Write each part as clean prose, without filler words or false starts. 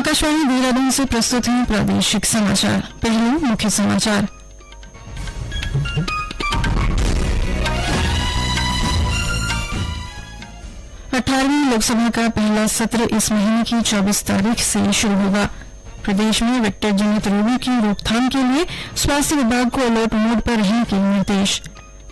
आकाशवाणी देहरादून से प्रस्तुत हैं प्रादेशिक समाचार। पहले मुख्य समाचार। अठारहवीं लोकसभा का पहला सत्र इस महीने की 24 तारीख से शुरू होगा। प्रदेश में वेक्टर जनित रोगों की रोकथाम के लिए स्वास्थ्य विभाग को अलर्ट मोड पर रहने के निर्देश।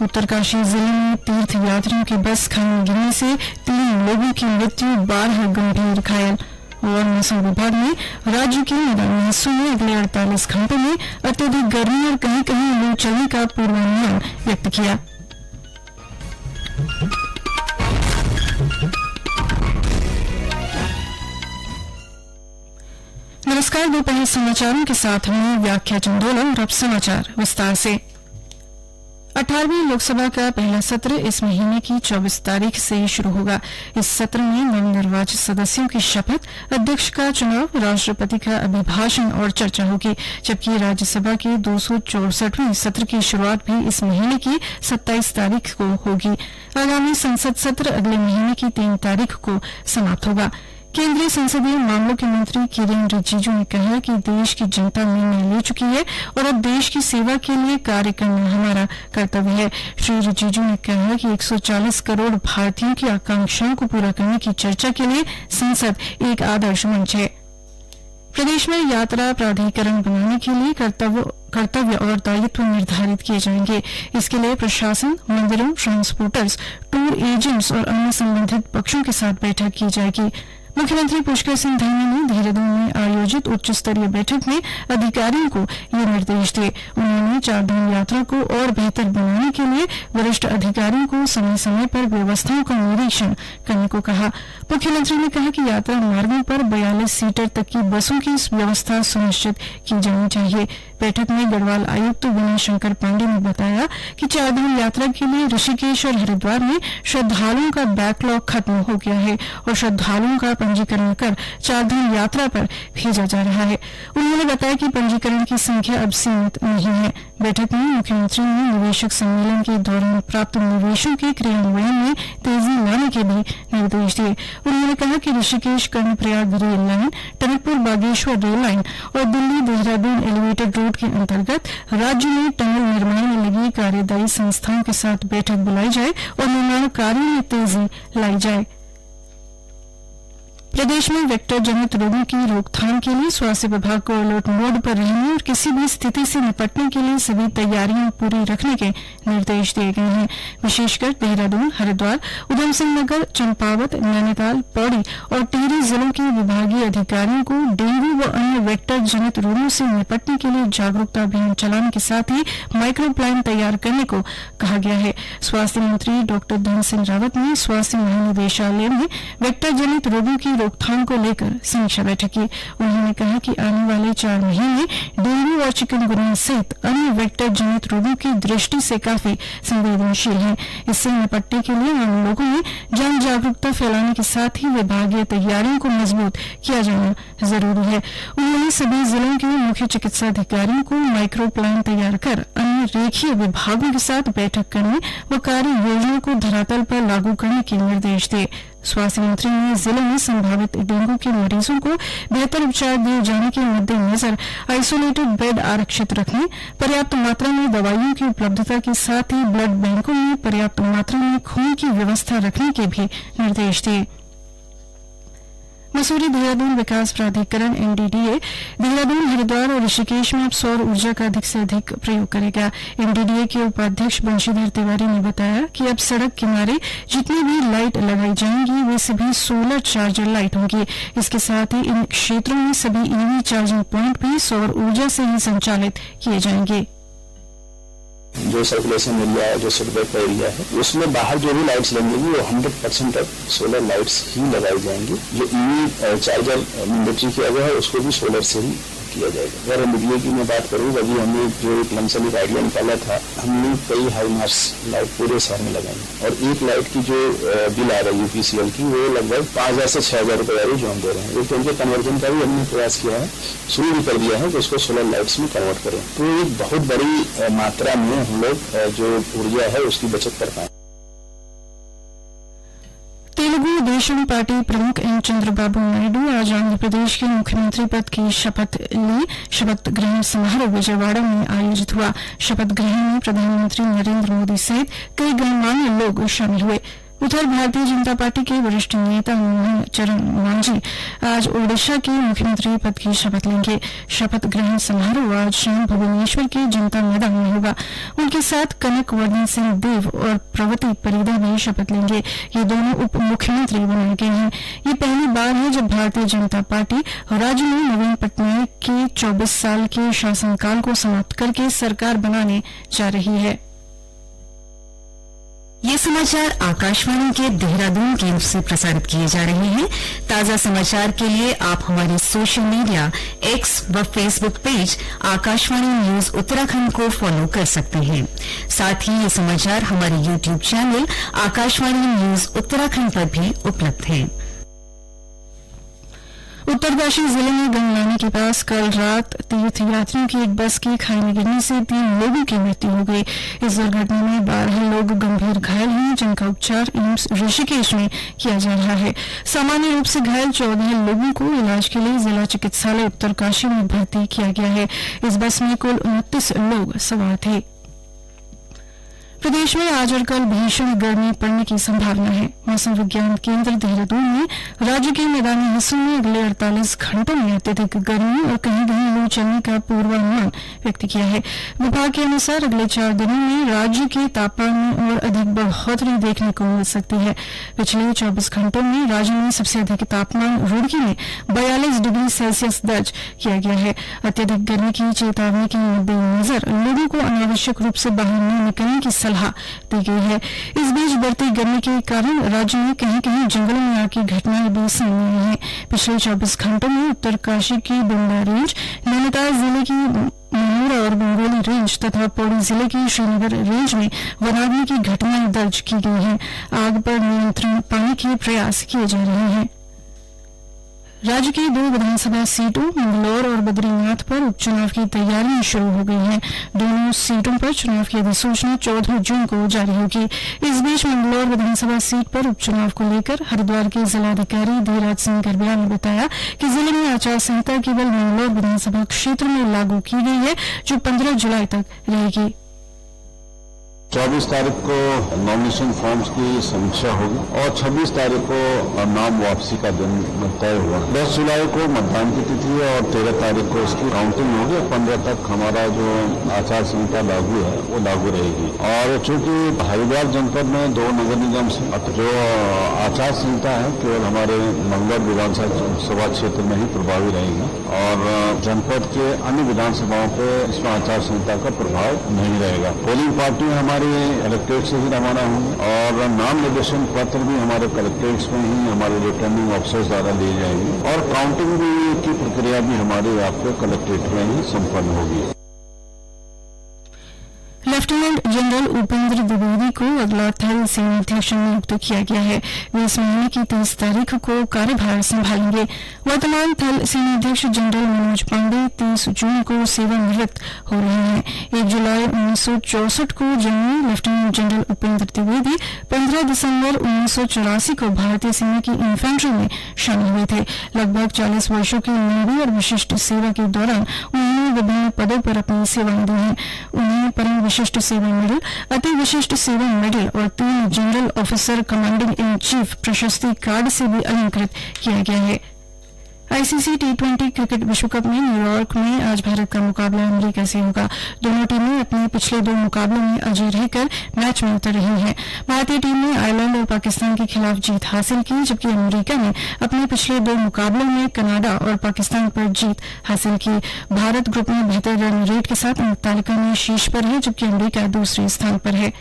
उत्तरकाशी जिले में तीर्थ यात्रियों की बस खाई गिरने से 3 लोगों की मृत्यु, 12 गंभीर घायल। और मौसम विभाग ने राज्य के मैदानी हिस्सों में अगले 48 घंटों में अत्यधिक गर्मी और कहीं कहीं लू चलने का पूर्वानुमान व्यक्त किया। नमस्कार, दोपहर समाचारों के साथ मैं व्याख्या चंदोला और अब समाचार विस्तार से। 18वीं लोकसभा का पहला सत्र इस महीने की 24 तारीख से शुरू होगा। इस सत्र में नवनिर्वाचित सदस्यों की शपथ, अध्यक्ष का चुनाव, राष्ट्रपति का अभिभाषण और चर्चा होगी, जबकि राज्यसभा के 264वें सत्र की शुरुआत भी इस महीने की 27 तारीख को होगी। आगामी संसद सत्र अगले महीने की 3 तारीख को समाप्त होगा। केंद्रीय संसदीय मामलों के मंत्री किरेन रिजिजू ने कहा कि देश की जनता निर्णय ले चुकी है और अब देश की सेवा के लिए कार्य करना हमारा कर्तव्य है। श्री रिजिजू ने कहा कि 140 करोड़ भारतीयों की आकांक्षाओं को पूरा करने की चर्चा के लिए संसद एक आदर्श मंच है। प्रदेश में यात्रा प्राधिकरण बनाने के लिए कर्तव्य और दायित्व निर्धारित किए जाएंगे। इसके लिए प्रशासन, मंदिरों, ट्रांसपोर्टर्स, टूर एजेंट्स और अन्य संबंधित पक्षों के साथ बैठक की जाएगी। मुख्यमंत्री पुष्कर सिंह धामी ने देहरादून में आयोजित उच्च स्तरीय बैठक में अधिकारियों को ये निर्देश दिए। उन्होंने चारधाम यात्रा को और बेहतर बनाने के लिए वरिष्ठ अधिकारियों को समय समय पर व्यवस्थाओं का निरीक्षण करने को कहा। मुख्यमंत्री ने कहा कि यात्रा मार्गों पर 42 सीटर तक की बसों की व्यवस्था सुनिश्चित की जानी चाहिए। बैठक में गढ़वाल आयुक्त विनय शंकर पांडे ने बताया कि चारधाम यात्रा के लिए ऋषिकेश और हरिद्वार में श्रद्धालुओं का बैकलॉग खत्म हो गया है और श्रद्धालुओं का पंजीकरण कर चारधाम यात्रा पर भेजा जा रहा है। उन्होंने बताया कि पंजीकरण की संख्या अब सीमित नहीं है। बैठक में मुख्यमंत्री ने निवेशक सम्मेलन के दौरान प्राप्त निवेशों के क्रियान्वयन में तेजी लाने के भी निर्देश दिए। उन्होंने कहा कि Rishikesh Karnaprayag rail line, Tanakpur Bageshwar rail line और दिल्ली देहरादून एलिवेटेड रोड के अंतर्गत राज्य में टनल निर्माण में लगी कार्यदायी संस्थाओं के साथ बैठक बुलाई जाए और निर्माण कार्यों में तेजी लाई जाए। प्रदेश में वेक्टर जनित रोगों की रोकथाम के लिए स्वास्थ्य विभाग को अलर्ट मोड पर रहने और किसी भी स्थिति से निपटने के लिए सभी तैयारियां पूरी रखने के निर्देश दिए गए हैं। विशेषकर देहरादून, हरिद्वार, उधमसिंह नगर, चंपावत, नैनीताल, पौड़ी और टिहरी जिलों के विभागीय अधिकारियों को डेंगू व अन्य वेक्टर जनित रोगों से निपटने के लिए जागरूकता अभियान चलाने के साथ ही माइक्रो प्लान तैयार करने को कहा गया है। स्वास्थ्य मंत्री डॉ धन सिंह रावत ने स्वास्थ्य महानिदेशालय में वेक्टर जनित रोगों की रोकथाम को लेकर समीक्षा बैठक की। उन्होंने कहा कि आने वाले 4 महीने डेंगू और चिकनगुनिया सहित अन्य वेक्टर जनित रोगों की दृष्टि से काफी संवेदनशील हैं। इससे निपटने के लिए आम लोगों में जन जागरूकता फैलाने के साथ ही विभागीय तैयारियों को मजबूत किया जाना जरूरी है। उन्होंने सभी जिलों के मुख्य चिकित्सा अधिकारियों को माइक्रो प्लान तैयार कर अन्य रेखीय विभागों के साथ बैठक करने व कार्य योजना को धरातल पर लागू करने के निर्देश दिए। स्वास्थ्य मंत्री ने जिले में संभावित डेंगू के मरीजों को बेहतर उपचार दिए जाने के मद्देनजर आइसोलेटेड बेड आरक्षित रखने, पर्याप्त मात्रा में दवाइयों की उपलब्धता के साथ ही ब्लड बैंकों में पर्याप्त मात्रा में खून की व्यवस्था रखने के भी निर्देश दिए। मसूरी देहरादून विकास प्राधिकरण NDDA देहरादून, हरिद्वार और ऋषिकेश में अब सौर ऊर्जा का अधिक से अधिक प्रयोग करेगा। NDDA के उपाध्यक्ष बंशीधर तिवारी ने बताया कि अब सड़क किनारे जितनी भी लाइट लगाई जाएंगी वे सभी सोलर चार्जर लाइट होंगी। इसके साथ ही इन क्षेत्रों में सभी EV चार्जिंग पॉइंट भी सौर ऊर्जा से ही संचालित किए जाएंगे। जो सर्कुलेशन एरिया है, जो सड़क का एरिया है, उसमें बाहर जो भी लाइट्स लगेंगी वो 100% अब सोलर लाइट्स ही लगाई जाएंगी। जो EV चार्जर मैंडेटरी किया गया है उसको भी सोलर से ही किया जाएगा। अगर NDDA की मैं बात करूँ, अभी हमने जो एक लमसम एक आइडिया निकाला था, हमने कई हाई मार्क्स लाइट पूरे शहर में लगाई और एक लाइट की जो बिल आ रहा है UPCL की, वो लगभग 5,000 से 6,000 रुपये वाली जो हम दे रहे हैं। तो उनके कन्वर्जन का भी हमने प्रयास किया है, शुरू भी कर दिया है कि उसको सोलर लाइट्स में कन्वर्ट करें। तो एक बहुत बड़ी मात्रा में हम लोग जो ऊर्जा है उसकी बचत कर पाए। तेलुगु తెలుగుదేశం पार्टी प्रमुख एन चंद्रबाबू नायडू आज आंध्र प्रदेश के मुख्यमंत्री पद की शपथ ली। शपथ ग्रहण समारोह विजयवाड़ा में आयोजित हुआ। शपथ ग्रहण में प्रधानमंत्री नरेंद्र मोदी सहित कई गणमान्य लोग शामिल हुए। उधर भारतीय जनता पार्टी के वरिष्ठ नेता मोहन चरण मांझी आज ओडिशा के मुख्यमंत्री पद की शपथ लेंगे। शपथ ग्रहण समारोह आज शाम भुवनेश्वर के जनता मैदान में होगा। उनके साथ कनक वर्धन सिंह देव और प्रवती परिदा भी शपथ लेंगे। ये दोनों उप मुख्यमंत्री बनाए गए हैं। ये पहली बार है जब भारतीय जनता पार्टी राज्य में नवीन पटनायक के 24 साल के शासनकाल को समाप्त करके सरकार बनाने जा रही है। ये समाचार आकाशवाणी के देहरादून केंद्र से प्रसारित किए जा रहे हैं। ताजा समाचार के लिए आप हमारे सोशल मीडिया एक्स व Facebook page Akashvani news Uttarakhand को फॉलो कर सकते हैं। साथ ही ये समाचार हमारे YouTube channel Akashvani news Uttarakhand पर भी उपलब्ध हैं। उत्तरकाशी जिले में गंगलानी के पास कल रात तीर्थ यात्रियों की एक बस की खाई में गिरने से 3 लोगों की मृत्यु हो गई। इस दुर्घटना में 12 लोग गंभीर घायल हैं, जिनका उपचार एम्स ऋषिकेश में किया जा रहा है। सामान्य रूप से घायल 14 लोगों को इलाज के लिए जिला चिकित्सालय उत्तरकाशी में भर्ती किया गया है। इस बस में कुल 29 लोग सवार थे। प्रदेश में आज और कल भीषण गर्मी पड़ने की संभावना है। मौसम विज्ञान केंद्र देहरादून ने राज्य के मैदानी हिस्सों में अगले 48 घंटों में अत्यधिक गर्मी और कहीं कहीं लू चलने का पूर्वानुमान व्यक्त किया है। विभाग के अनुसार अगले 4 दिनों में राज्य के तापमान में और अधिक बढ़ोतरी देखने को मिल सकती है। पिछले 24 घंटों में राज्य में सबसे अधिक तापमान रुड़की में 42 डिग्री सेल्सियस दर्ज किया गया है। अत्यधिक गर्मी की चेतावनी के मद्देनजर लोगों को अनावश्यक रूप से बाहर न निकलने की सलाह दी गई है। इस बीच बढ़ती गर्मी के कारण राज्य में कहीं कहीं जंगलों में आग की घटनाएं भी सामने आई हैं। पिछले 24 घंटों में उत्तरकाशी की बुंडा रेंज, नैनीताल जिले की महूरा और बंगोली रेंज तथा पौड़ी जिले की श्रीनगर रेंज में वनाग्नि की घटनाएं दर्ज की गई हैं। आग पर नियंत्रण पाने के प्रयास किए जा रहे हैं। राज्य की 2 विधानसभा सीटों मंगलौर और बद्रीनाथ पर उपचुनाव की तैयारियां शुरू हो गई हैं। दोनों सीटों पर चुनाव की अधिसूचना 14 जून को जारी होगी। इस बीच मंगलौर विधानसभा सीट पर उपचुनाव को लेकर हरिद्वार के जिलाधिकारी धीराज सिंह गर्ब्याल ने बताया कि जिले में आचार संहिता केवल मंगलौर विधानसभा क्षेत्र में लागू की गई है, जो 15 जुलाई तक रहेगी। 24 तारीख को नॉमिनेशन फॉर्म्स की समीक्षा होगी और 26 तारीख को नाम वापसी का दिन तय हुआ। 10 जुलाई को मतदान की तिथि है और 13 तारीख को इसकी काउंटिंग होगी। 15 तक हमारा जो आचार संहिता लागू है वो लागू रहेगी। और चूंकि हरिद्वार जनपद में 2 नगर निगम से जो आचार संहिता है केवल हमारे मंगलौर विधानसभा क्षेत्र में ही प्रभावी रहेगी और जनपद के अन्य विधानसभाओं पर इसमें आचार संहिता का प्रभाव नहीं रहेगा। पोलिंग पार्टी हमारे कलेक्ट्रेट से ही रवाना होंगे और नाम निर्देशन पत्र भी हमारे कलेक्ट्रेट्स में ही हमारे रिटर्निंग ऑफिसर्स द्वारा दी जाएंगी और काउंटिंग भी की प्रक्रिया भी हमारे आपके कलेक्ट्रेट में ही संपन्न होगी। लेफ्टिनेंट जनरल उपेंद्र द्विवेदी को अगला थल सेनाध्यक्ष नियुक्त किया गया है। वे इस महीने की 30 तारीख को कार्यभार संभालेंगे। वर्तमान थल सेनाध्यक्ष जनरल मनोज पांडे 30 जून को सेवानिवृत्त हो रहे हैं। 1 जुलाई 1964 को जन्मे लेफ्टिनेंट जनरल उपेंद्र द्विवेदी 15 दिसंबर 1984 को भारतीय सेना की इन्फेंट्री में शामिल हुए थे। लगभग 40 वर्षों की लंबी और विशिष्ट सेवा के दौरान उन्होंने विभिन्न पदों पर अपनी सेवाएं दी हैं। उन्हें परम विशिष्ट सेवा मेडल, अति विशिष्ट सेवा मेडल और 3 general officer commanding in chief प्रशस्ति कार्ड से भी अलंकृत किया गया है। आईसीसी T20 क्रिकेट विश्व कप में न्यूयॉर्क में आज भारत का मुकाबला अमेरिका से होगा। दोनों टीमें अपने पिछले 2 मुकाबलों में अजय रहकर मैच में उतर रही हैं। भारतीय टीम ने आयरलैंड और पाकिस्तान के खिलाफ जीत हासिल की, जबकि अमेरिका ने अपने पिछले 2 मुकाबलों में कनाडा और पाकिस्तान पर जीत हासिल की। भारत ग्रुप में बेहतर रन रेट के साथ अंक तालिका में शीर्ष पर है, जबकि अमेरिका दूसरे स्थान पर है।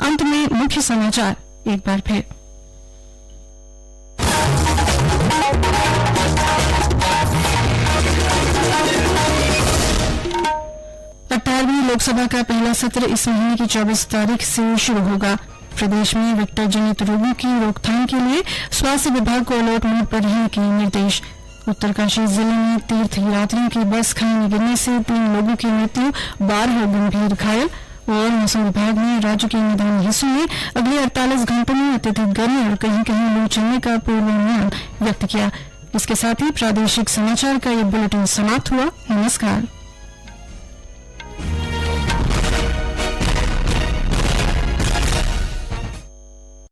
अंत में मुख्य समाचार एक बार फिर। 18वीं लोकसभा का पहला सत्र इस महीने की 24 तारीख से शुरू होगा। प्रदेश में वेक्टर जनित रोगों की रोकथाम के लिए स्वास्थ्य विभाग को अलर्ट मोड पर रहने के निर्देश। उत्तरकाशी जिले में तीर्थ यात्रियों की बस खाई में गिरने से 3 लोगों की मृत्यु, 12 गंभीर घायल। और मौसम विभाग ने राज्य के मैदानी हिस्सों में अगले 48 घंटों में अत्यधिक गर्मी और कहीं कहीं लू चलने का पूर्वानुमान व्यक्त किया। इसके साथ ही प्रादेशिक समाचार का ये बुलेटिन समाप्त हुआ। नमस्कार।